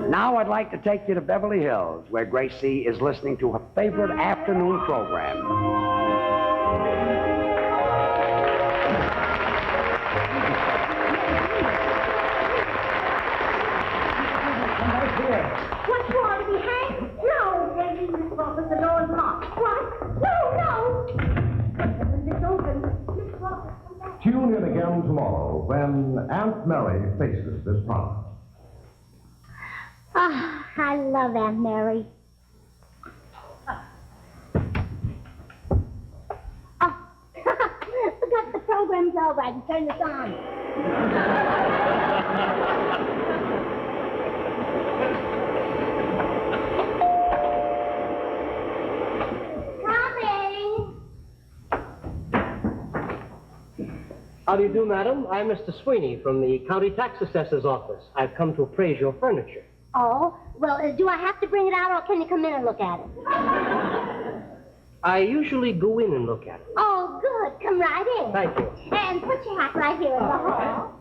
Now I'd like to take you to Beverly Hills, where Gracie is listening to her favorite afternoon program. What, you want to be hanged? No, maybe Miss Crawford, the door is locked. What? No! It's open. Miss Crawford, come back. Tune in again tomorrow when Aunt Mary faces this problem. Ah, I love Aunt Mary. Oh, forgot the program's over. I can turn this on. Coming. How do you do, madam? I'm Mr. Sweeney from the County Tax Assessor's Office. I've come to appraise your furniture. Oh, well, do I have to bring it out, or can you come in and look at it? I usually go in and look at it. Oh, good. Come right in. Thank you. And put your hat right here in the hall.